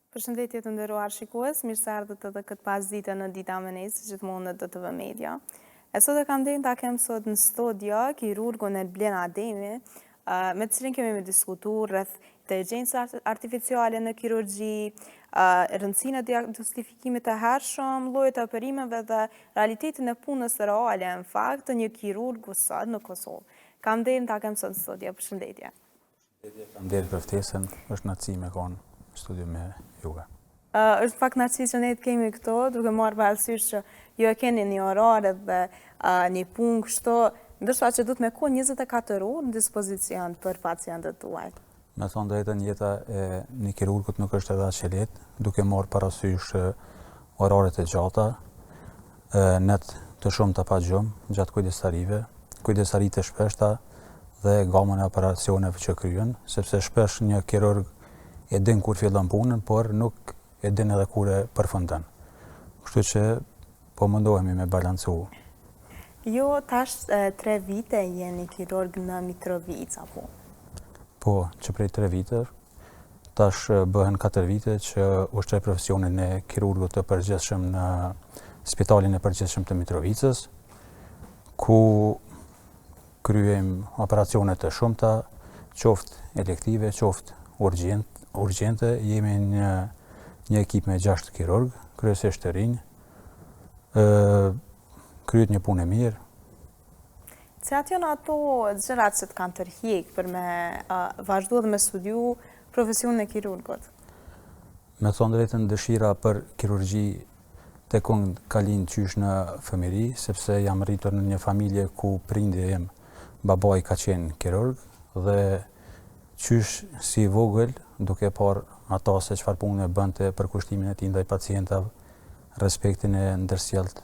Përshëndetje të nderuar shikues, mirë se ardhët edhe këtë pasdite në Dita me ne, si gjithmonë në DTV Media. E sot e kam dhënë ta kem sot në studio kirurgun Elblen Ademi, me të cilin kemi diskutuar rreth inteligjencës artificiale në kirurgji, rëndësinë e diagnostifikimit të hershëm, llojet e operimeve dhe realitetin e punës reale në fakt të një kirurgu sot në Kosovë. Kam dhënë ta kem sot në studio. Përshëndetje. Kam dhënë për ftesën, është kënaqësi me konë studio me juve. Është pak kënaqësi që ne të kemi këto, duke marrë parasysh që ju e keni një orare dhe një punë kështu, ndërsa që duhet me kohë 24 orë në dispozicion për pacientët tuaj. Me thonë drejtën, jeta e një kirurgut nuk është edhe aq e lehtë, duke marrë parasysh oraret e gjata, net të shumta pa gjumë gjatë kujdesaritë e shpeshta dhe gamën e operacioneve që kryen, sepse shpesh një kirurg e din kur fillon punën, por nuk e din edhe kur e përfundon. Kështu që po mundohemi me balancu. Jo, tash 3 vite jeni kirurg në Mitrovica, po? Po, që prej 3 vite, tash bëhen 4 vite që ushtroj profesionin e kirurgut të përgjithshëm në Spitalin e Përgjithshëm të Mitrovicës, ku kryejm operacione të shumta, qoftë elektive, qoftë urgjente. Jemi një ekip me 6 kirurg, kryesisht të rinj, kryet një punë e mirë. Cilat janë ato gjërat që të kanë tërhiq për me vazhdu dhe me studiu profesionin e kirurgut? Me thonë drejtën, dëshira për kirurgji tek unë ka lind qysh në fëmijëri, sepse jam rritur në një familje ku prindi im, babai ka qenë kirurg dhe qysh si vogël, duke parë ata se çfarë pune bënte për kushtimin e tij ndaj pacientave, respektin e ndërsjellët.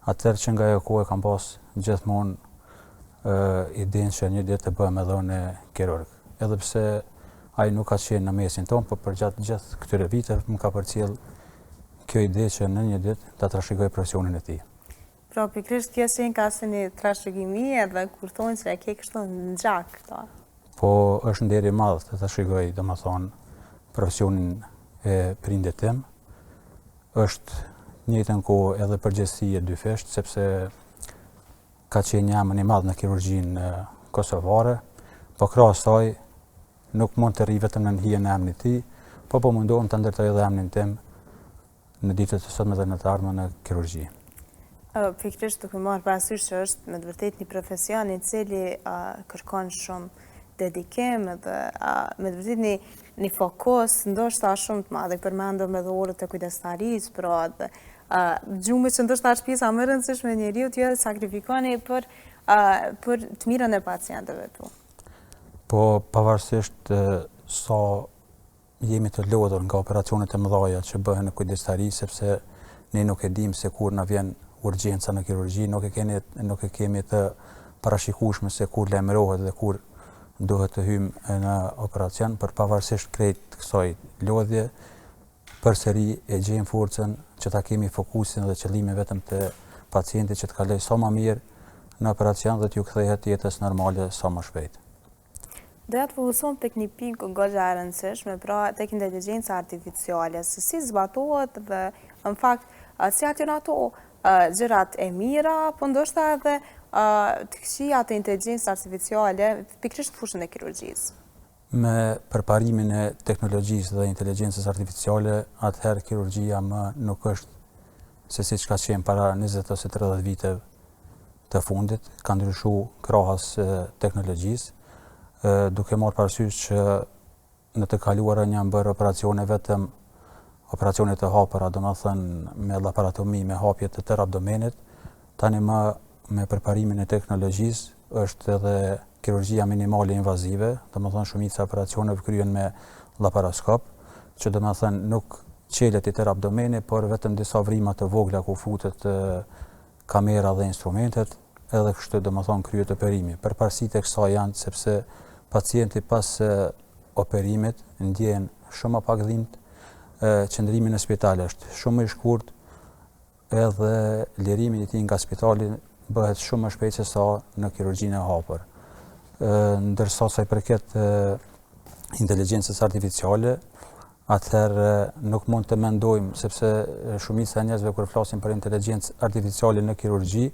Atëherë që nga ajo kohë kam pas gjithmonë idenë që një ditë të bëhem edhe unë kirurg. Edhe pse ai nuk ka qenë në mesin tonë, por për gjatë gjithë këtyre viteve më ka përcjell kjo ide që në një ditë ta trashëgoj profesionin e tij. Pra, pikërisht kjo si ka si një trashëgimi edhe kur thonë se e ke kështu në gjak këto. Po është nder i madh të trashëgoj, domethënë, profesionin e prindit tim. Është në njëjtën kohë edhe përgjegjësi e dyfisht, sepse ka qenë një emër i madh në kirurgjinë kosovare, po krahas asaj nuk mund të rri vetëm në hijen e emrit të tij, po mundohem të ndërtoj edhe emrin tim në ditët e sotme dhe në të ardhmen në kirurgji. Pikërisht duke marrë parasysh që është me të vërtetë një profesion i cili kërkon shumë dedikim dhe me të vërtetë një fokus ndoshta shumë të madh. Përmendëm edhe orët e kujdestarisë, pra dhe gjumi që ndoshta është pjesa më e rëndësishme e njeriu, ju e sakrifikoni për të mirën e pacientëve tu. Po pavarësisht sa jemi të lodhur nga operacionet e mëdha që bëhen në kujdestari, sepse ne nuk e dimë se kur na vjen urgjenca në kirurgji, nuk e kemi të parashikueshme se kur lajmërohet dhe kur duhet të hyjmë në operacion, për pavarësisht krejt kësaj lodhje, përsëri e gjejmë forcën që ta kemi fokusin dhe qëllimin vetëm të pacientit që të kaloj sa më mirë në operacion dhe t'ju kthehet jetës normale sa më shpejt. Doja të fokusohem tek një pikë goxha e rëndësishme, pra tek inteligjenca artificiale, se si zbatohet dhe në fakt cilat janë ato gjërat e mira, po ndoshta edhe të këqija të inteligjencës artificiale, pikërisht fushën e kirurgjisë. Me përparimin e teknologjisë dhe inteligjencës artificiale, atëherë kirurgjia më nuk është se siç ka qenë para 20 ose 30 viteve të fundit, ka ndryshuar krahas teknologjisë, duke marrë parasysh që në të kaluarën janë bërë operacione vetëm operacione të hapura, domethënë me laparotomi, me hapje të tërë abdomenit. Tani më me përparimin e teknologjisë është edhe kirurgjia minimale invazive, domethënë shumica operacioneve kryhen me laparoskop, që domethënë nuk qelet i tërë abdomeni, por vetëm disa vrima të vogla ku futet kamera dhe instrumentet, edhe kështu domethënë kryhet operimi. Përparësitë e kësaj janë sepse pacienti pas operimit ndjen shumë pak dhimbje, qëndrimi në spital është shumë i shkurt, edhe lirimi i tij nga spitali bëhet shumë më shpejt se sa në kirurgjinë e hapur. Ndërsa sa i përket inteligjencës artificiale, atëherë nuk mund të mendojmë, sepse shumica e njerëzve kur flasin për inteligjencë artificiale në kirurgji,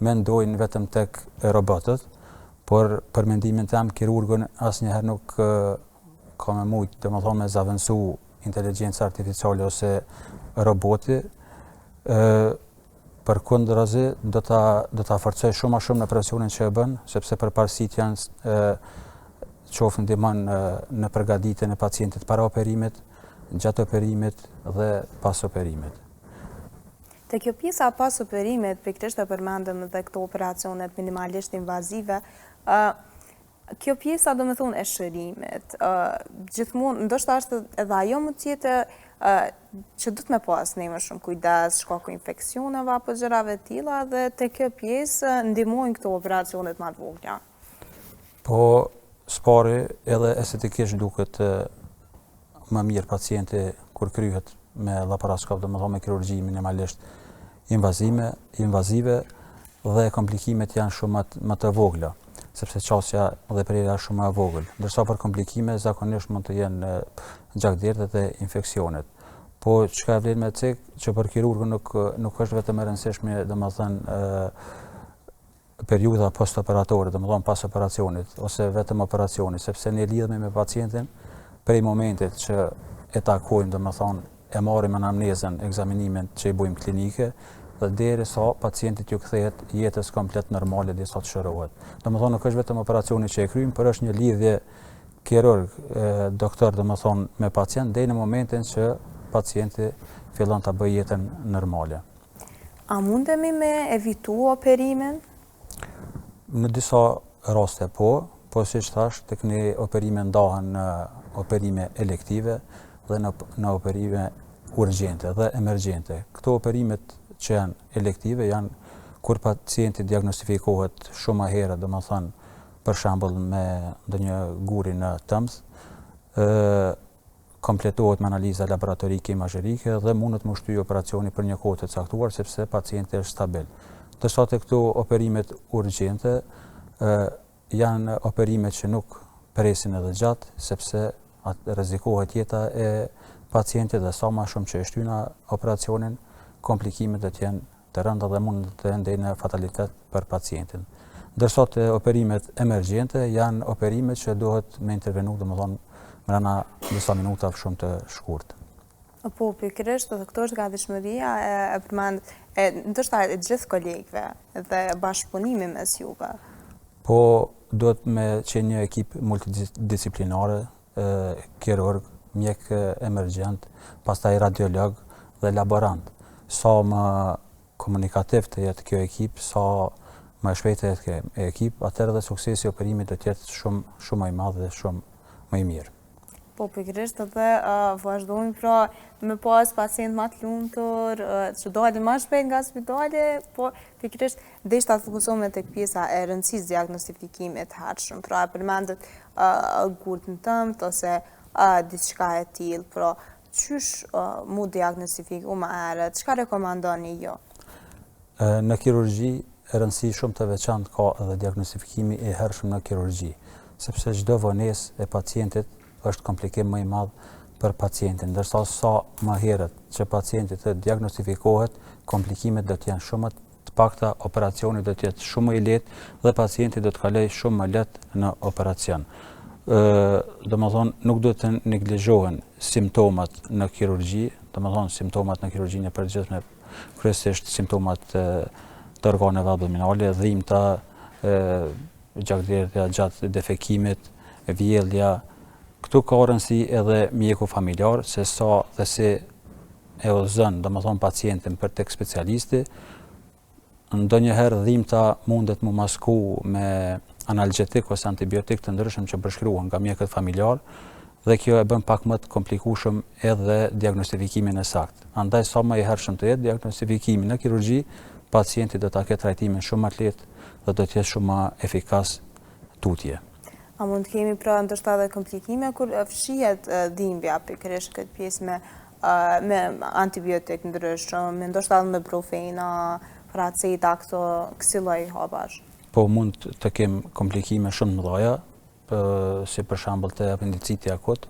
mendojnë vetëm tek robotët, por për mendimin tim kirurgun asnjëherë nuk ka më shumë, domethënë me zaventsu inteligjenca artificiale ose roboti, përkundrazi do ta forcoj shumë më shumë në operacionin që e bën, sepse përparësitë janë qoftë ndihmon në përgatitjen e pacientit para operimit, gjatë operimit dhe pas operimit. Te kjo pjesa pas operimit, pikërisht e përmendëm edhe këto operacionet minimalisht invazive, kjo pjesa do me thonë e shërimit, gjithmonë, ndoshta është edhe ajo më tjetë që du të me pas ne më shumë kujdes, shkaku infeksioneve apo gjërave tilla dhe te kjo pjesë ndihmojnë këto operacionet më të vogla. Po, spari edhe estetikisht duket më mirë pacienti kur kryhet me laparoskop, domethënë me kirurgji minimalisht invazive dhe komplikimet janë shumë më të vogla, sepse qasja dhe prerja është shumë më e vogël. Ndërsa për komplikime zakonisht mund të jenë gjakderdhet dhe infeksionet. Po çka vlen me cek që për kirurgun nuk është vetëm e rëndësishme, domethënë periudha postoperatore, domethënë pas operacionit ose vetëm operacioni, sepse ne lidhemi me pacientin prej momentit që e takojmë, domethënë e marrim anamnezën, ekzaminimin që i bëjmë klinike dhe derisa pacienti ju kthehet jetës komplet normale derisa të shërohet. Domethënë nuk është vetëm operacioni që e kryjmë, por është një lidhje kirurg, doktor domethënë me pacient deri në momentin që pacienti fillon ta bëjë jetën normale. A mundemi me evitu operimin? Në disa raste po siç thash, tek ne operime ndahen në operime elektive dhe në operime urgjente dhe emergjente. Këto operimet që janë elektive janë kur pacienti diagnostifikohet shumë më herët, domethënë për shembull me ndonjë guri në tëmbë, kompletohet me analiza laboratorike imazherike dhe mundet më shtyjë operacioni për një kohë të caktuar sepse pacienti është stabil. Ndërsa te këto operimet urgjente janë operime që nuk presin edhe gjatë sepse rrezikohet jeta e pacientit dhe sa më shumë që e shtyna operacionin, komplikimet do të jenë të rënda dhe mund të ndejnë në fatalitet për pacientin. Ndërsa te operimet emergjente janë operime që duhet me intervenu, domethënë brenda disa minuta shumë të shkurtë. Po, pikërisht edhe këto është gatishmëria e përmend ndoshta e gjithë kolegëve dhe bashkëpunimi mes juve. Po, duhet me qenë një ekip multidisciplinare, kirurg, mjek emergjent, pastaj radiolog dhe laborant. Sa më komunikativ të jetë kjo ekip, sa më shpejt të jetë kjo ekip, atëherë dhe suksesi i operimit do të jetë shumë më i madh dhe shumë më i mirë. Po, pikërisht edhe vazhdojmë pra me pas pacient më të lumtur, që dalin më shpejt nga spitali, po pikërisht deshta të fokusohemi tek pjesa e rëndësisë diagnostifikimit të hershëm, pra e përmendet gurt në tëmbë ose diçka e tillë, pra qysh mu diagnostifiku më herët, çka rekomandoni ju? Në kirurgji rëndësi shumë të veçantë ka edhe diagnostifikimi i hershëm në kirurgji, sepse çdo vonesë e pacientit është komplikim më i madh për pacientin, ndërsa sa më herët që pacienti të diagnostifikohet, komplikimet do të jenë shumë të pakta, operacioni do të jetë shumë më i lehtë dhe pacienti do të kalojë shumë më lehtë në operacion. Domethënë nuk duhet të neglizhohen simptomat në kirurgji, domethënë simptomat në kirurgjinë e përgjithshme, kryesisht simptomat të organeve abdominale, dhimbta, gjakderdhja gjatë defekimit, vjellja. Këtu ka rëndësi edhe mjeku familjar, se sa dhe si e udhëzon, domethënë pacientin për tek specialisti. Ndonjëherë dhimbta mundet mu masku me analgjetik ose antibiotik të ndryshëm që përshkruhen nga mjekët familjar dhe kjo e bën pak më të komplikueshëm edhe diagnostifikimin e saktë. Andaj sa më i hershëm të jetë diagnostifikimi në kirurgji, pacienti do ta ketë trajtimin shumë më të lehtë dhe do të jetë shumë më efikas tutje. A mund të kemi pra ndoshta edhe komplikime kur fshihet dhimbja pikërisht këtë pjesë me antibiotik ndryshëm, ndoshta edhe me brufena, raceta, kësi lloj hapash? Po mund të kem komplikime shumë të mëdha, si për shembull te apendiciti akut,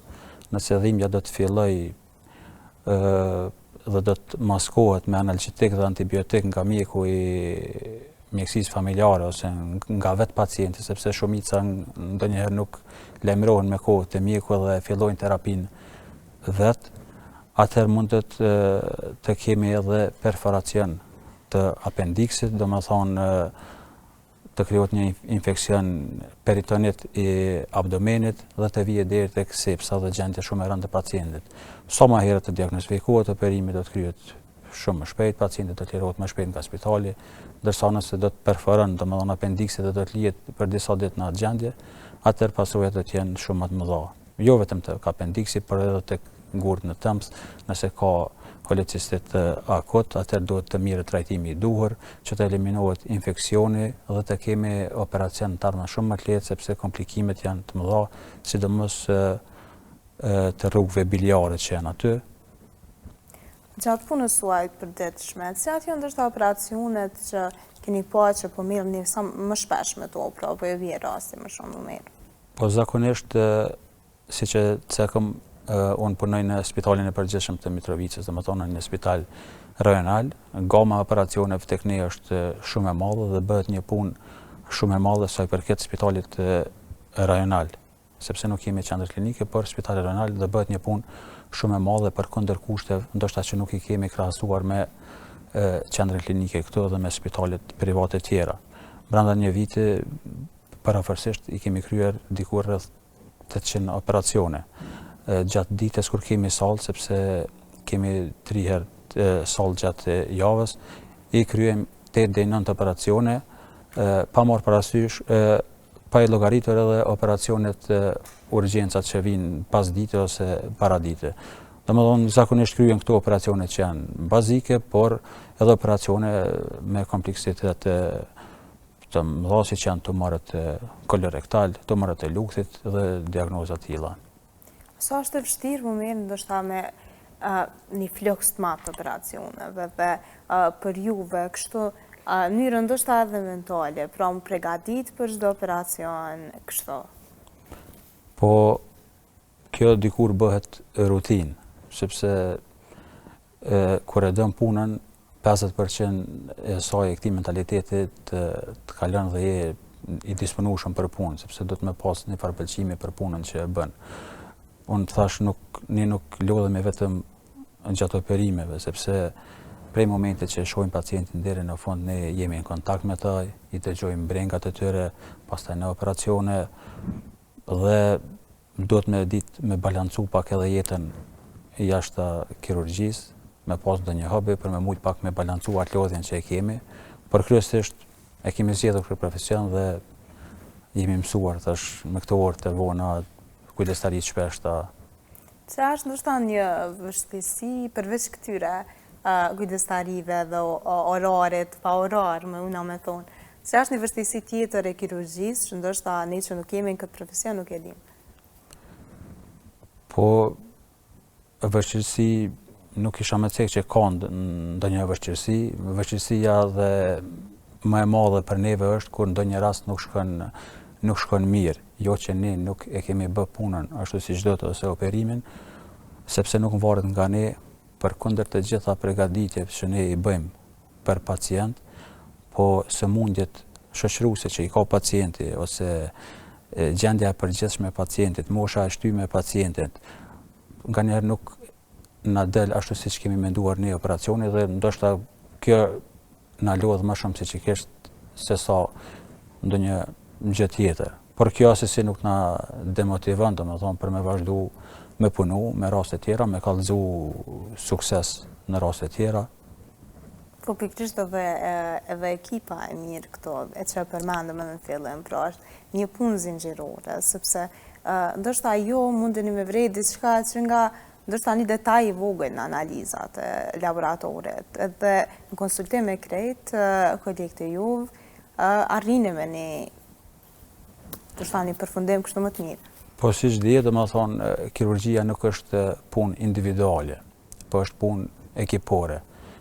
nëse dhimbja do të filloj dhe do të maskohet me analgetik dhe antibiotik nga mjeku i mjekësisë familjare ose nga vetë pacienti, sepse shumica ndonjëherë nuk lajmërohen me kohë te mjeku dhe fillojnë terapinë vetë, atëherë mund të kemi edhe perforacion të apendiksit, do më thonë të krijohet një infeksion peritonit i abdomenit dhe të vije deri tek sepsa dhe gjendje shumë e rëndë të pacientit. Sa më herët të diagnostikohet operimi do të krijohet shumë më shpejt, pacienti do të lirohet më shpejt nga spitali, ndërsa nëse do të perforon, domethënë apendiksi dhe do të lihet për disa ditë në atë gjendje, atëherë pasojat do të jenë shumë më të mëdha. Jo vetëm tek apendiksi, por edhe tek gurt në tëmbës, nëse ka kolecistit akut, atëherë duhet të mirë trajtimi i duhur, që të eliminohet infeksioni dhe të kemi operacion të ardhmë shumë më të lehtë, sepse komplikimet janë të mëdha, sidomos të rrugëve biliare që janë aty. Gjatë punës suaj të përditshme, cilat janë ndoshta operacionet që keni pa që po merrni sa më shpesh me to, pra po e vjen rasti më shumë më mirë? Po zakonisht, siç e cekëm, unë punoj në spitalin e përgjithshëm të Mitrovicës, domethënë në spital rajonal. Gama operacioneve tek ne është shumë e madhe dhe bëhet një punë shumë e madhe sa i përket spitalit rajonal, sepse nuk kemi qendër klinike, por spitali rajonal dhe bëhet një punë shumë e madhe për kundër kushteve, ndoshta që nuk i kemi krahasuar me qendrën klinike këtu dhe me spitalet private tjera. Brenda një viti, parafërsisht, i kemi kryer diku rreth 800 operacione. Gjatë ditës kur kemi sallë, sepse kemi 3 herë sallë gjatë javës, i kryejmë 8 deri 9 operacione, pa marrë parasysh, pa i llogaritur edhe operacionet urgjencat që vinë pas dite ose para dite. Domethënë zakonisht kryen këto operacione që janë bazike, por edhe operacione me kompleksitet të mëdha që janë tumorët kolorektal, tumorët e lukthit dhe diagnoza të tilla. Sa është e vështirë më mirë ndoshta me një floks të madh të operacioneve dhe për juve kështu mënyrë ndoshta edhe mentale, pra më përgatit për çdo operacion kështu? Po kjo dikur bëhet rutinë, sepse kur e dëm punën, 50% e saj e këtij mentaliteti të kalon dhe je i disponueshëm për punë, sepse do të më pas një farë pëlqimi për punën që e bën. Unë thash ne nuk lodhemi vetëm gjatë operimeve, sepse prej momentit që shohim pacientin deri në fund, ne jemi në kontakt me ta, i dëgjojmë brengat e tyre, pastaj në operacione dhe duhet me ditë me balancu pak edhe jetën jashtë kirurgjisë, me pas ndonjë hobi për me mujt pak me balancu atë lodhjen që e kemi, por kryesisht e kemi zgjedhur këtë profesion dhe jemi mësuar tash me këto orë të vona kujdestarit shpeshta. Çfarë është ndoshta një vështirësi përveç këtyre kujdestarive dhe oraret pa orar, me thonë. Çfarë është një vështirësi tjetër e kirurgjisë që ndoshta ne që nuk kemi në këtë profesion nuk e dim? Po vështirësi nuk isha me cek që ka ndonjë vështirësi. Vështirësia dhe më e madhe për neve është kur ndonjë rast nuk shkon mirë, jo që ne nuk e kemi bë punën ashtu siç do të ose operimin, sepse nuk varet nga ne, përkundër të gjitha përgatitjeve që ne i bëjmë për pacient, po sëmundjet shoqëruese që i ka pacienti ose gjendja e përgjithshme e pacientit, mosha e shtyme e pacientit, nganjëherë nuk na del ashtu siç kemi menduar ne operacioni dhe ndoshta kjo na lodh më shumë psikikisht se sa ndonjë gjë tjetër. Por kjo asesi nuk na demotivon, domethënë për me vazhdu me punu, me raste tjera, me kallëzu sukses në raste tjera. Po pikërisht edhe ekipa e mirë këto, e që përmendëm edhe në fillim, pra është një punë zinxhirore, sepse ndoshta jo mundeni me vret diçka që nga ndoshta një detaj i vogël në analizat e laboratorit, edhe në konsultim me krejt, kolegët e juve, arrini me një përfundim kështu më të mirë. Po siç dihet, domethënë kirurgjia nuk është punë individuale, po është punë ekipore,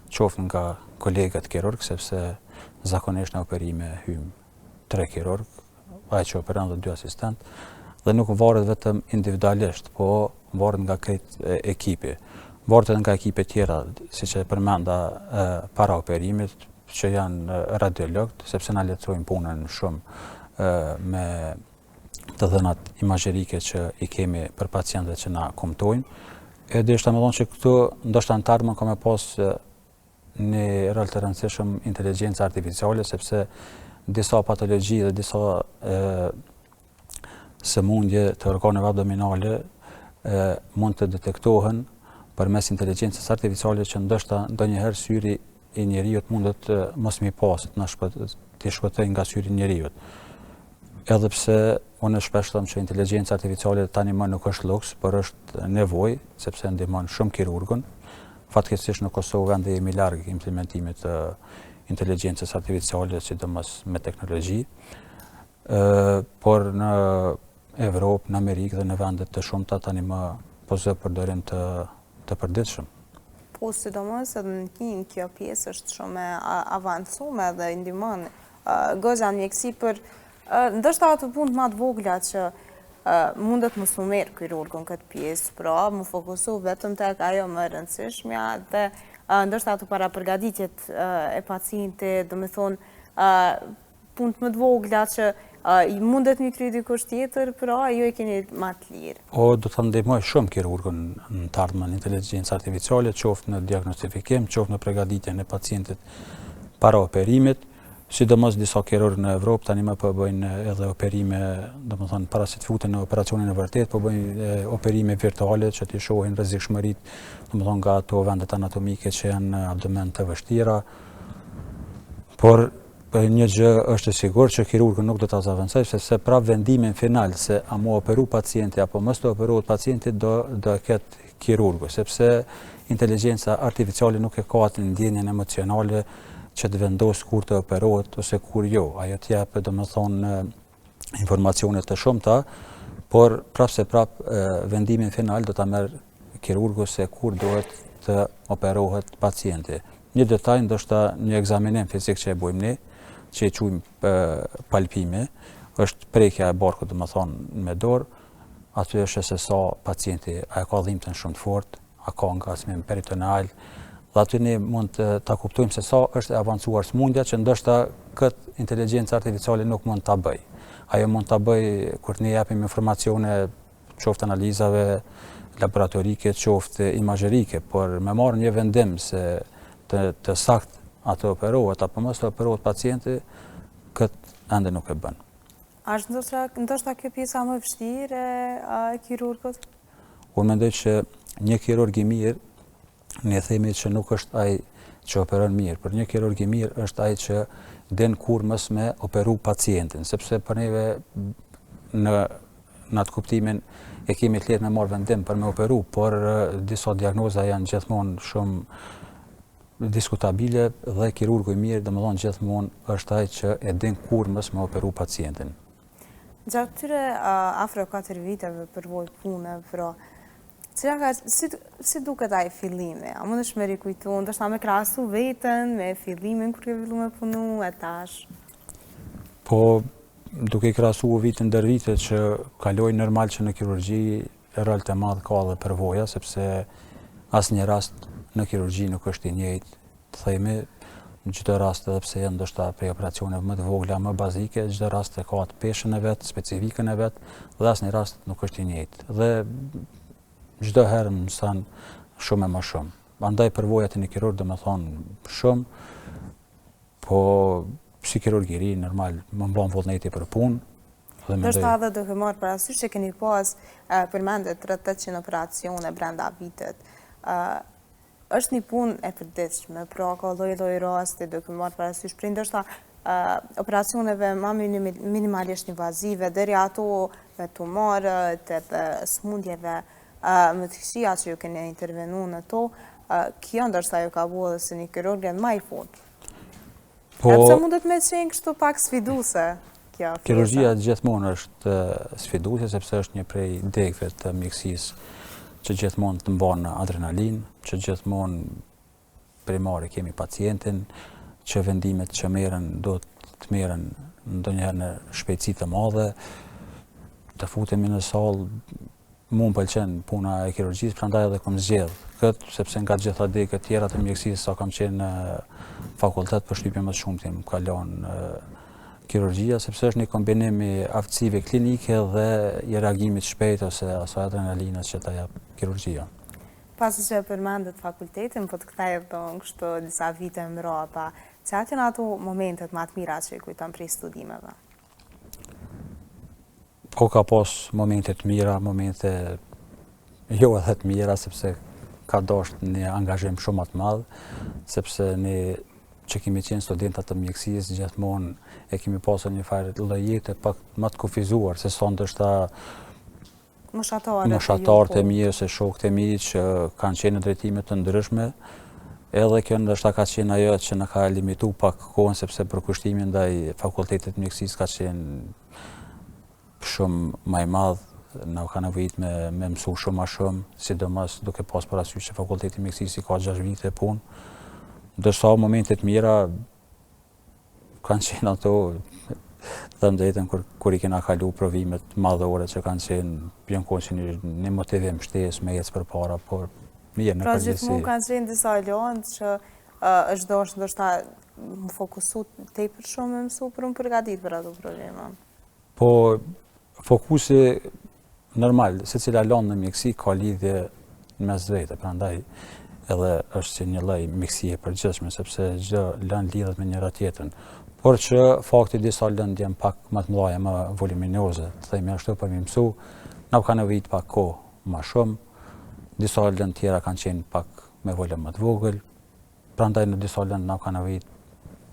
qoftë nga kolegët kirurg, sepse zakonisht në operime hym 3 kirurg, ai që operon dhe 2 asistent, dhe nuk varet vetëm individualisht, po varet nga krejt ekipi. Varet edhe nga ekipe tjera, siç e përmenda para operimit, që janë radiologët, sepse na lehtësojnë punën shumë me të dhënat imazherike që i kemi për pacientët që na komentojnë. E deshta me thonë që këtu ndoshta në të ardhmen ka me pas një rol të rëndësishëm inteligjenca artificiale, sepse disa patologji dhe disa sëmundje të organeve abdominale mund të detektohen përmes inteligjencës artificiale që ndoshta ndonjëherë syri i njeriut mundet mos mi pas të shpëtojë nga syri i njeriut. Edhe pse unë shpesh them që inteligjenca artificiale tani më nuk është luks, por është nevojë, sepse ndihmon shumë kirurgun. Fatkeqësisht në Kosovë vendi jemi larg implementimit të inteligjencës artificiale, sidomos me teknologji. Por në Evropë, në Amerikë dhe në vendet të shumta tani më po zë përdorim të përditshëm. Po sidomos edhe në Kinë kjo pjesë është shumë e avancuar dhe ndihmon goxha mjekësi për ndoshta ato punë më të vogla që mundet mos u merr kirurgun këtë pjesë, pra më fokusu vetëm tek ajo më e rëndësishmja dhe ndoshta ato para përgatitjet e pacientit, domethënë punë më të vogla që mundet mi kry dikush tjetër, pra ju e keni më të lirë. Do të ndihmoj shumë kirurgun në të ardhmen inteligjencë artificiale, qoftë në diagnostifikim, qoftë në përgatitjen e pacientit para operimit. Sidomos disa kirurgë në Evropë tani më po bëjnë edhe operime, domethënë para se të futen në operacionin e vërtet, po bëjnë operime virtuale që t'i shohin rrezikshmëritë, domethënë nga ato vendet anatomike që janë në abdomen të vështira. Por një gjë është e sigurt që kirurgu nuk do ta zavancojë, sepse pra vendimin final se a mu operu pacienti apo mos të operohet pacienti do ketë kirurgu, sepse inteligjenca artificiale nuk e ka atë ndjenjen emocionale që të vendos kur të operohet ose kur jo. Ajo t'jep domethënë informacione të shumta, por prap vendimin final do ta merr kirurgu se kur duhet të operohet pacienti. Një detaj, ndoshta një ekzaminim fizik që e bëjmë ne, që e quajmë palpime, është prekja e barkut domethënë me dorë, aty është se sa pacienti a ka dhimbjen shumë të fortë, a ka ngacmim peritoneal, dhe aty ne mund ta kuptojmë se sa është e avancuar sëmundja që ndoshta këtë inteligjencë artificiale nuk mund ta bëj. Ajo mund ta bëj kur ne japim informacione qoftë analizave laboratorike, qoftë imazherike, por me marrë një vendim se të saktë ato operohet apo mos të operohet pacienti, këtë ende nuk e bën. A është ndoshta kjo pjesa më e vështirë e kirurgut? Unë mendoj që një kirurg i mirë, ne themi që nuk është ai që operon mirë, por një kirurg i mirë është ai që den kur mos me operu pacientin, sepse për neve në atë kuptimin e kemi të lehtë me marrë vendim për me operu, por disa diagnoza janë gjithmonë shumë diskutabile dhe kirurgu i mirë domethënë gjithmonë është ai që e din kur mos me operu pacientin. Gjatë këtyre afro 4 viteve përvoj pune, pra si duket ai fillimi? A mundesh me rikujtu, ndoshta me krahasu veten me fillimin kur ke filluar me punu e tash? Po, duke krahasu vitin ndër vitet që kaloj, normal që në kirurgji rol të madh ka edhe përvoja, sepse asnjë rast në kirurgji nuk është i njëjtë. Të themi, në çdo rast, edhe pse janë ndoshta prej operacioneve më të vogla, më bazike, çdo rast e ka atë peshën e vet, specifikën e vet, dhe asnjë rast nuk është i njëjtë. Dhe çdo herë mëson shumë e më shumë. Andaj përvojat e një kirurg domethënë shumë, po si kirurg i ri normal më mban vullneti për punë. Ndoshta edhe duke marrë parasysh që keni pas përmendet 800 operacione brenda vitit. Është një punë e përditshme, pra ka lloj rasti duke marrë parasysh prej ndoshta operacioneve më minimalisht invazive deri ato me tumorët edhe sëmundjeve më të këqija që ju keni intervenu në to, kjo ndoshta ju ka bua dhe se një kirurg më i fortë. Sepse mundet me qenë kështu pak sfiduese kjo. Kirurgjia gjithmonë është sfiduese sepse është një prej degëve të mjekësisë që gjithmonë të mban adrenalin, që gjithmonë primare kemi pacientin, që vendimet që merren do të merren ndonjëherë në shpejtësi të madhe. të futemi në sallë, mu më pëlqen puna e kirurgjisë, prandaj edhe kam zgjedh këtë, sepse nga gjitha dekët tjera të mjekësisë sa kam qenë në fakultet, përshtypje më të shumtë më ka lënë kirurgjia, sepse është një kombinim i aftësive klinike dhe i reagimit shpejt ose asaj adrenalinës që ta jep kirurgjia. Pasi që e përmendet fakultetin, po të kthej kështu disa vite mbrapa, cilat janë ato momentet më të mira që i kujton prej studimeve? Po ka pas momente të mira, momente jo edhe të mira, sepse ka dashur një angazhim shumë më të madh, sepse ne që kemi qenë studentat të mjekësisë gjithmonë e kemi pasur një farë lloj jete pak më të kufizuar se sa ndoshta moshatarët e mi ose shokët e mi që kanë qenë në drejtime të ndryshme, edhe kjo ndoshta ka qenë ajo që na ka limituar pak kohën, sepse përkushtimi ndaj fakultetit të mjekësisë ka qenë shumë më i madh, na ka nevojit me mësu shumë më shumë, sidomos duke pas parasysh që fakulteti i mjekësisë ka 6 vite punë. Ndërsa momentet mira kanë qenë ato, thëmë drejtën, kur i kena kalu provimet madhore që kanë qenë që një motivim shtesë me ecë përpara, por mirë në pra përgjithësi. Gjithmonë kanë qenë disa lëndë që është dashur ndoshta më fokusu tepër shumë me mësu për më përgatit për ato provime. Po fokusi normal, secila lëndë në mjekësi ka lidhje mes drejtë, prandaj edhe është si një lloj mjekësie e përgjithshme, sepse çdo lëndë lidhet me njëra tjetrën. Por që fakti disa lëndë janë pak më të mëdha, më voluminoze, të themi ashtu për më mësu, na ka nevojit pak kohë më shumë. Disa lëndë tjera kanë qenë pak me volum më të vogël, prandaj në disa lëndë na ka nevojit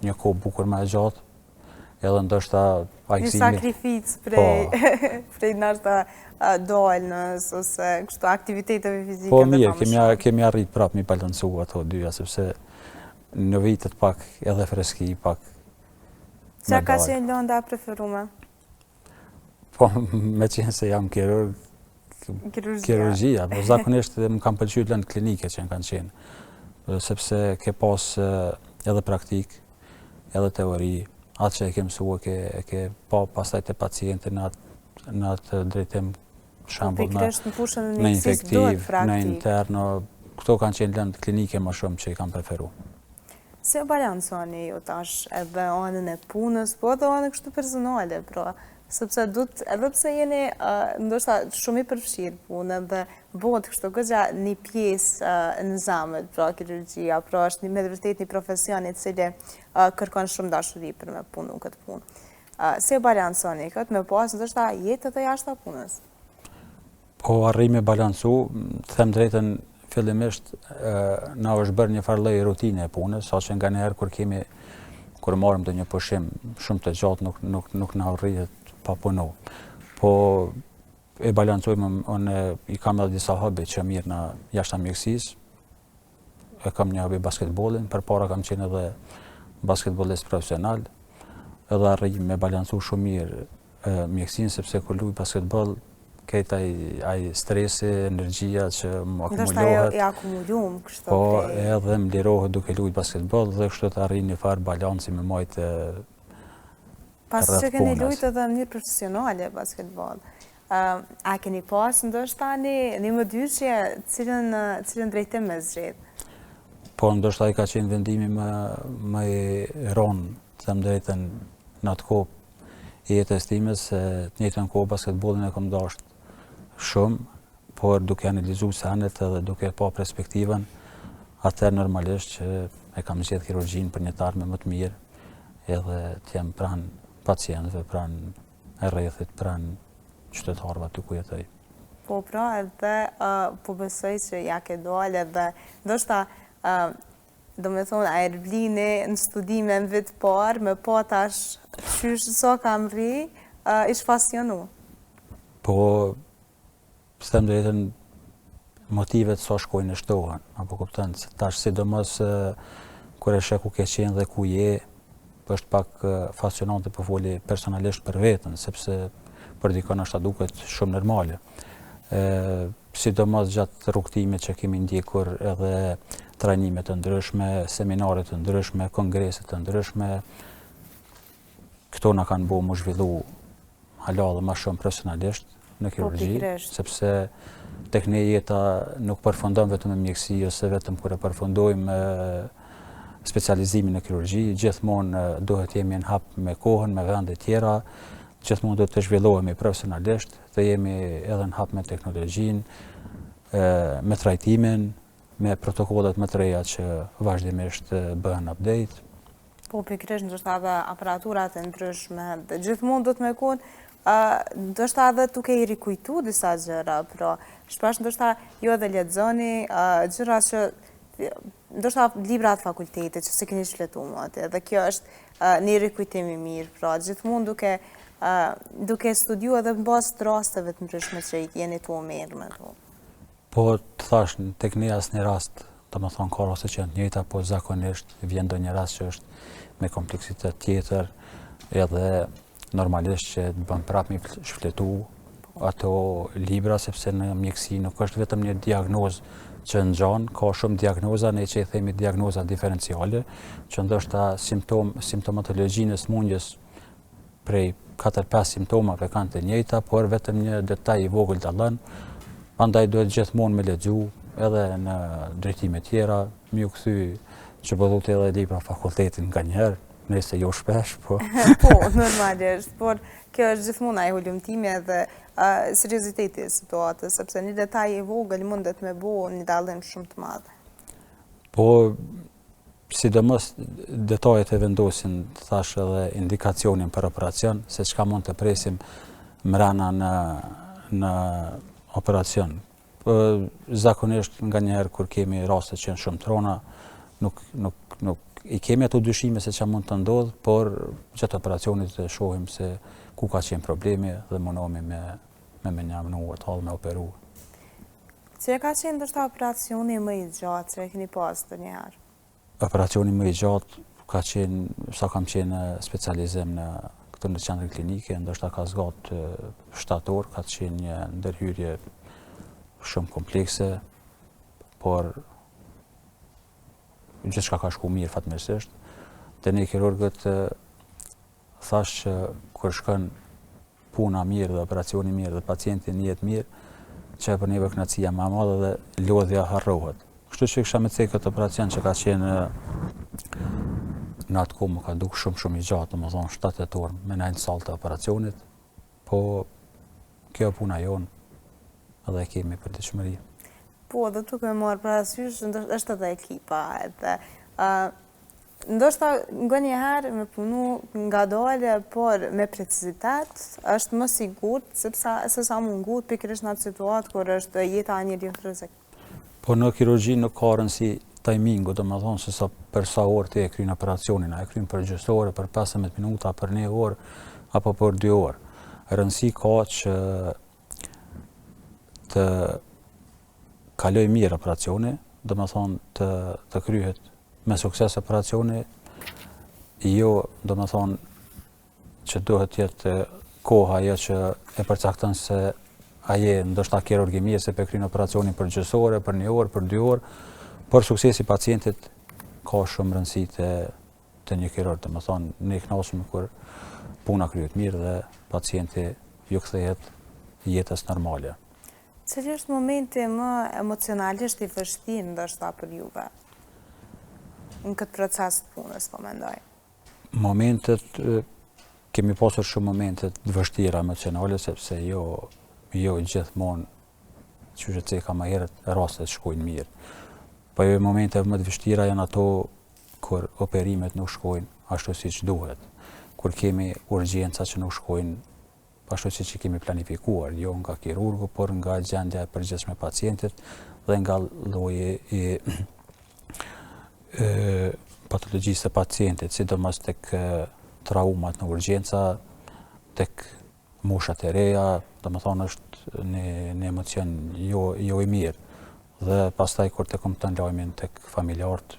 një kohë bukur më e gjatë, edhe ndoshta një sakrificë prej ndoshta dalës ose kështu aktiviteteve fizike. Po mirë, kemi arrit prapë mi balancu ato dyja, sepse në vitet pak edhe freski, pak Qa ka qenë lënda preferume? Po, me qenë se jam kirurg, kirurgjia, po zakonisht më kam pëlqyer lëndë klinike që kanë qenë, sepse ke pas edhe praktik, edhe teori, atë që e ke mësua, e ke pa pastaj të pacientin në atë drejtim, shambull në infektiv, në interno, këto kanë qenë lëndë klinike më shumë që i kam preferu. Se balansoni ju tash edhe anën e punës, po edhe anën kështu personale, pra, sepse edhe pse jeni ndoshta shumë i përfshirë punë dhe bëhet kështu goxha një pjesë në zamët, pra kirurgjia, pra është me vërtet një profesion i cili kërkon shumë dashuri për me punu këtë punë. Se balansoni këtë me pas ndoshta jetë edhe jashtë punës? Po arri me balancu, them drejtën, fillimisht na është bërë një farë lloj rutine e punës, saqë nga një herë kur marrim të një pushim shumë të gjatë nuk na rrihet pa punu. Po e balancojmë, unë i kam edhe disa hobi që mirë në jashtë mjekësisë. E kam një hobi basketbollin, përpara kam qenë edhe basketbollist profesional, edhe arri me balancu shumë mirë mjekësinë, sepse kur luaj basketboll këtë ai stresi, energjia që më akumulohet. Ndoshta e akumulum kështu. Po, edhe më lirohet duke luajtur basketboll dhe kështu të arrin një farë balanci me majtë pas që keni luajtur edhe në mënyrë profesionale basketboll. A keni pas ndoshta një mëdyrshje cilën drejtim me zgjedh? Po, ndoshta ai ka qenë vendimi më i rënd, them drejtën, në atë kohë i jetës time, se të njëjtën kohë basketbollin e kam dashur shumë, por duke analizuar senet edhe duke pa perspektivën, atëherë normalisht që e kam zgjedhur kirurgjinë për një të ardhme më të mirë, edhe të jem pranë pacientëve, pranë rrethit, pranë qytetarëve aty ku jetoj. Po pra, edhe po besoj që ja ke dalë edhe ndoshta do me thonë, a erblini në studime në vitë parë, me po tash qysh sa kam rri, ish pasionu? Po, s'tem drejtën, motivet sa shkojnë e shtohen, apo kupton, se tash sidomos kur e sheh ku ke qenë dhe ku je, është pak fascinante po foli personalisht për veten, sepse për dikon është duket shumë normale. Sidomos gjatë rrugtimit që kemi ndjekur edhe trajnime të ndryshme, seminare të ndryshme, kongrese të ndryshme, këto na kanë bërë më zhvillu hala dhe ma shumë profesionalisht në kirurgji, pikërisht. sepse tek ne jeta nuk përfundon vetëm me mjekësi ose vetëm kur e përfundojmë specializimin në kirurgji, gjithmonë duhet jemi në hap me kohën, me vende tjera, gjithmonë duhet të zhvillohemi profesionalisht, të jemi edhe në hap me teknologjinë, me trajtimin, me protokollet më të reja që vazhdimisht bëhen update. Po pikërisht ndoshta edhe aparaturat e ndryshme, dhe gjithmonë do të më konë, ndoshta edhe duke i rikujtu disa gjëra, pra shpesh ndoshta ju edhe lexoni gjëra që ndoshta libra të fakultetit që se keni shfletuar më atë, dhe kjo është një rikujtim i mirë, pra gjithmonë duke studiuar edhe në bazë të rasteve të ndryshme që jeni tu merr me to. Po të thash, tek ne asnjë rast, domethënë ka raste që janë të njëjta, po zakonisht vjen ndonjë rast që është me kompleksitet tjetër, edhe normalisht që të bën prapë mi shfletu ato libra, sepse në mjekësi nuk është vetëm një diagnozë që ngjan, ka shumë diagnoza, ne që i themi diagnoza diferenciale, që ndoshta simptomatologjinë e smundjes prej 4-5 simptomave kanë të njëjta, por vetëm një detaj i vogël dallon. Prandaj duhet gjithmonë me lexu edhe në drejtime tjera, mi u kthy që bëllot edhe libra fakultetin nganjëherë, nëse jo shpesh, po. Po, normalisht, por kjo është gjithmonë ai hulumtimi edhe serioziteti i situatës, sepse një detaj i vogël mundet me bëu një dallim shumë të madh. Po, sidomos detajet e vendosin, thash edhe indikacionin për operacion, se çka mund të presim mrena në operacion. Zakonisht nganjëherë kur kemi raste që janë shumë trona, nuk i kemi ato dyshime se çfarë mund të ndodh, por gjatë operacionit të shohim se ku ka qenë problemi dhe mundohemi me njëmnu atë me operu. Që ka qenë ndoshta operacioni më i gjatë që e keni pas ndonjëherë? Operacioni më i gjatë ka qenë, sa kam qenë specializim në këtë në qendrën klinike, ndoshta ka zgatë 7 orë, ka qenë një ndërhyrje shumë komplekse, por gjithçka ka shku mirë fatmirësisht. Te ne kirurgët thash që kur shkon puna mirë dhe operacioni mirë dhe pacienti njihet mirë, që për neve kënaqësia më e madhe dhe lodhja harrohet. Kështu që kisha me cekë këtë operacion që ka qenë në atë kohë më ka duk shumë i gjatë, domethënë 7 orë me në sallë të operacionit, po kjo puna jonë edhe e kemi për ditëshmëri. Po, dhe tuk me marë parasysh, është edhe ekipa, edhe ndoshta nganjëherë me punu ngadalë, por me precizitet, është më sigurt se sa mungut pikërisht në atë situatë kur është jeta e njeriu në rrezik. Po në kirurgji nuk ka rëndësi timingu, domethënë se sa për sa orë ti e kryen operacionin, a e kryen për gjysmë ore, për 15 minuta, për 1 orë apo për 2 orë. Rëndësi ka që të kaloj mirë operacioni, domethënë të kryhet me sukses operacioni, jo domethënë që duhet jetë koha ajo që e përcakton se aje ndoshta kirurgi mirë se kryen operacionin për gjysmë ore, për 1 orë, për 2 orë, por suksesi i pacientit ka shumë rëndësi te një kirurg, domethënë ne kënaqemi kur puna kryhet mirë dhe pacienti ju kthehet jetës normale. Cili është momenti më emocionalisht i vështirë ndoshta për juve në këtë proces të punës, po mendoj? Momentet, kemi pasur shumë momentet të vështira emocionale, sepse jo gjithmonë, që që ceka më herët, rastet shkojnë mirë. Po jo momente më të vështira janë ato kur operimet nuk shkojnë ashtu siç duhet, kur kemi urgjenca që nuk shkojnë ashtu siç i kemi planifikuar, jo nga kirurgu, por nga gjendja e përgjithshme e pacientit dhe nga lloji i patologjisë së pacientit, sidomos tek traumat në urgjenca, tek moshat e reja, domethënë është një emocion jo i mirë. Dhe pastaj kur të kupton lajmin tek familjarët,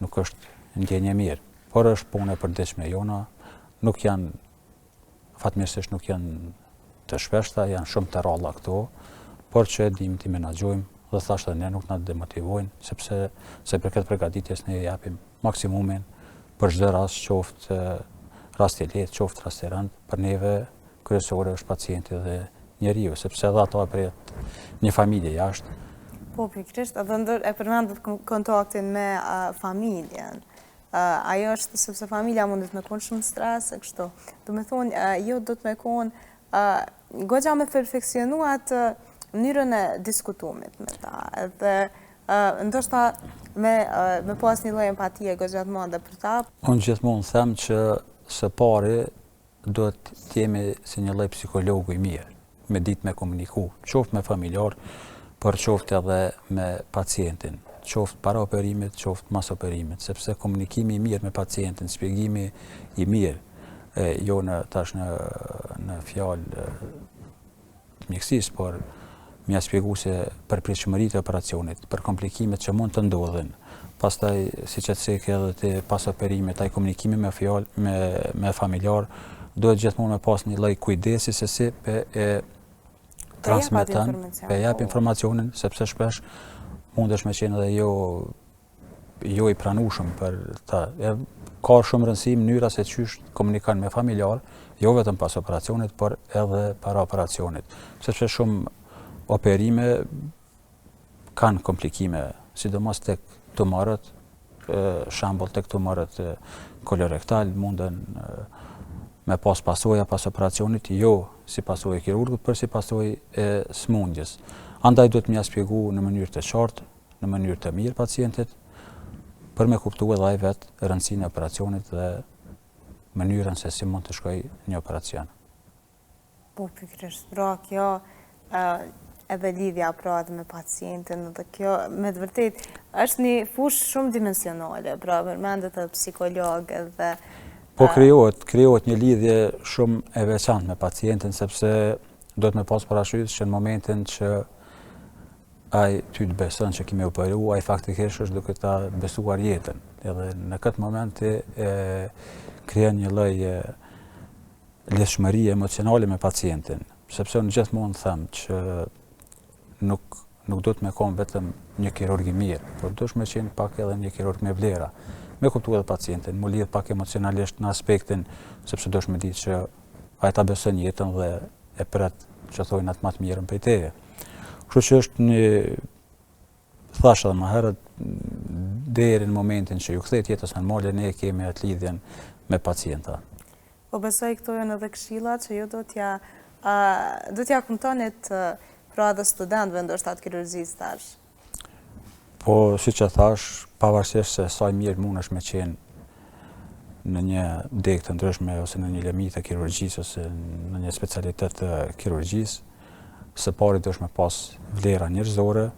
nuk është ndjenjë e mirë, por është punë e përditshme jona, nuk janë fatmirësisht nuk janë të shpeshta, janë shumë të rralla këto, por që dim t'i menaxhojmë dhe thashtë ne nuk na demotivojnë, sepse se për këtë përgatitjes ne japim maksimumin për çdo rast, qoftë rast i lehtë, qoftë rast i rënd, për neve kryesore është pacienti dhe njeriu, sepse edhe ata pret një familje jashtë. Po, pikërisht, edhe e përmendët kontaktin me familjen. Ajo është sepse familja mundet me konë shumë stres e kështu. Do me thonë, jo do të me konë goxha me perfekcionu atë mënyrën e diskutumit me ta. Edhe ndoshta me pas një lloj empatie goxha të madhe për ta. Unë gjithmonë them që së pari do të jemi si një lloj psikologu i mirë, me ditë me komuniku, qoftë me familjar, por qoftë edhe me pacientin, qoftë para operimit, qoftë mas operimit, sepse komunikimi i mirë me pacientin, shpjegimi i mirë, jo në fjalë të mjekësisë, por m'ia shpjegu se për pritshmëritë e operacionit, për komplikimet që mund të ndodhin. Pastaj, siç e thekë edhe ti pas operimit, ai komunikimi me fjalë me familjar duhet gjithmonë me pas një lloj kujdesi se si transmeton, jap informacionin, sepse shpesh mundesh me qenë edhe jo i pranueshëm për ta. Ka shumë rëndësi mënyra se çysh komunikon me familjar, jo vetëm pas operacionit, por edhe para operacionit. Sepse shumë operime kanë komplikime, sidomos tek tumorët, shembull tek tumorët kolorektal munden me pas pasoja pas operacionit, jo si pasojë kirurgut, por si pasojë e smundjes. Andaj duhet m'ia shpjegu në mënyrë të qartë, në mënyrë të mirë pacientit, për me kuptu edhe ai vetë rëndësinë e operacionit dhe mënyrën se si mund të shkojë një operacion. Po, pikërisht, pra kjo edhe lidhja pra edhe me pacientin, dhe kjo me të vërtet është një fushë shumë dimensionale, pra përmendet edhe psikolog edhe po krijohet një lidhje shumë e veçantë me pacientin, sepse do të me pas parasysh që në momentin që ai ty të beson që kemi operu, ai faktikisht është duke ta besuar jetën. Edhe në këtë moment krijon një lloj lidhshmërie emocionale me pacientin, sepse unë gjithmonë them që nuk do të me konë vetëm një kirurg i mirë, por duhesh me qenë pak edhe një kirurg me vlera, me kuptu edhe pacientin, mu lidh pak emocionalisht në aspektin, sepse duhesh me ditë që ai ta beson jetën dhe e pret që thojnë atë më të mirën prej teje. Kështu që është një, thash edhe më herët, deri në momentin që ju kthehet jetës normale, ne kemi atë lidhjen me pacienta. Po besoj këto janë edhe këshilla që ju do t'ja kumtonit pra edhe studentëve ndoshta të kirurgjisë tash. Po, siç e thash, pavarësisht se sa mirë mundesh me qenë në një degë të ndryshme ose në një lëmi të kirurgjisë ose në një specialitet të kirurgjisë, së pari duhesh me pas vlera njerëzore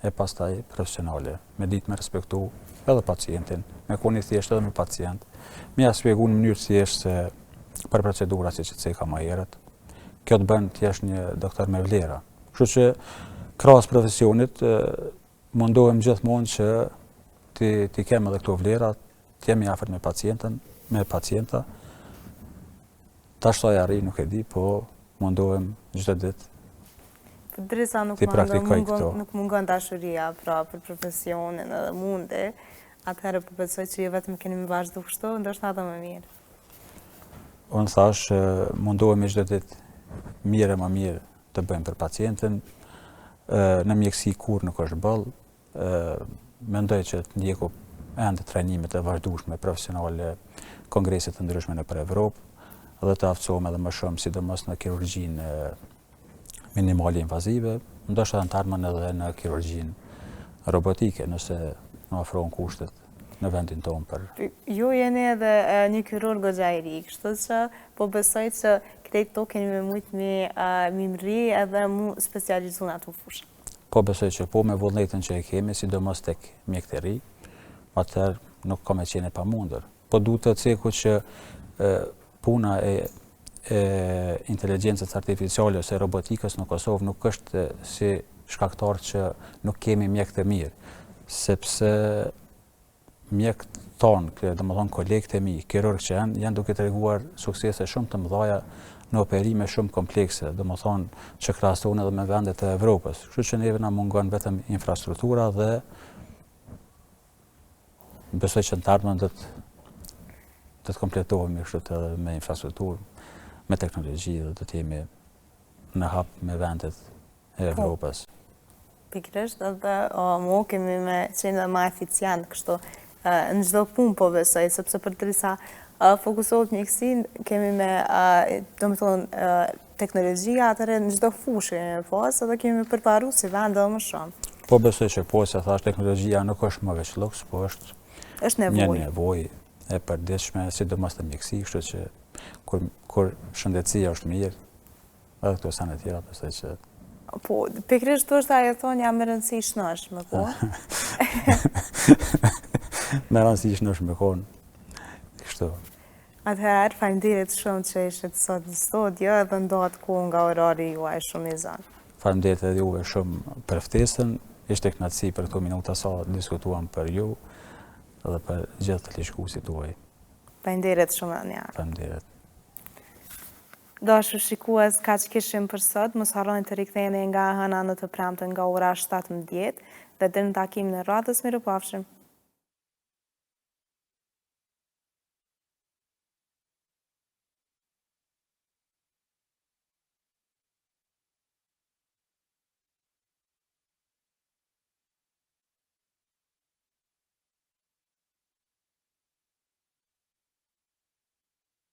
e pastaj profesionale, me ditë me respektu edhe pacientin, me qenë i thjeshtë edhe me pacient, me ia shpjegu në mënyrë thjeshtë se për procedura siç e theka më herët. Kjo të bën të jesh një doktor me vlera. Kështu që krahas profesionit mundohem gjithmonë që ti kem edhe këto vlera, të jemi afër me pacienta. Tash sa arri nuk e di, po mundohem çdo ditë. Përderisa nuk mungon dashuria pra për profesionin edhe mundi, atëherë po besoj që ju vetëm keni më vazhdu kështu, ndoshta edhe më mirë. Unë thash mundohemi çdo ditë mirë e më mirë të bëjmë për pacientin. Në mjekësi kur nuk është boll, mendoj që të ndjeku ende trajnimet e vazhdueshme profesionale, kongrese të ndryshme nëpër Evropë dhe të aftësohem edhe më shumë, sidomos në kirurgjinë minimale invazive, ndoshta në të ardhmen edhe në kirurgjinë robotike, nëse në ofrohen kushtet në vendin tonë për. Ju jeni edhe një kirurg goxha i ri, kështu që po besoj që këto keni me mujtë me mri edhe mu specializu në ato fushë. Po besoj që po me vullnetin që e kemi, sidomos tek mjekët e ri, atëherë nuk ka me qenë e pamundur. Po duhet të ceku që puna e inteligjencës artificiale ose robotikës në Kosovë nuk është si shkaktar që nuk kemi mjekë të mirë, sepse mjekët tonë, domethënë kolegët e mi, kirurgë që janë duke treguar suksese shumë të mëdha në operime shumë komplekse, domethënë që krahasohen edhe me vendet e Evropës. Kështu që neve na mungon vetëm infrastruktura dhe besoj që në të ardhmen do të kompletohemi kështu edhe me infrastrukturë, me teknologji dhe do të jemi në hap me vendet e Evropës. Pikërisht, edhe mu kemi me qenë më eficient, kështu në çdo punë po besoj, sepse për derisa fokusohet mjekësinë, kemi me, domethënë, teknologjia atëherë në çdo fushë kemi pas, edhe kemi përparu si vend edhe më shumë. Po besoj që po, se thash, teknologjia nuk është më veç luks, po është një nevojë e përditshme, sidomos në mjekësi, kështu që kur shëndetësia është mirë, edhe këto sene tjera, besoj që po, pikërisht është ajo thonja me rëndësi shnëshme, po? Me rëndësi shnëshme, kështu. Atëherë, faleminderit shumë që ishit sot në studio edhe ndohet kohë nga orari juaj shumë i zënë. Faleminderit edhe juve shumë për ftesën, ishte kënaqësi për këto minuta sa diskutuam për ju edhe për gjithë të ligjkuesit tuaj. Faleminderit shumë Anja. Faleminderit. Dashur shikues, kaq kishim për sot, mos harroni të riktheheni nga hëna në të premten nga ora 17 dhe deri në takimin e radhës, mirupafshim.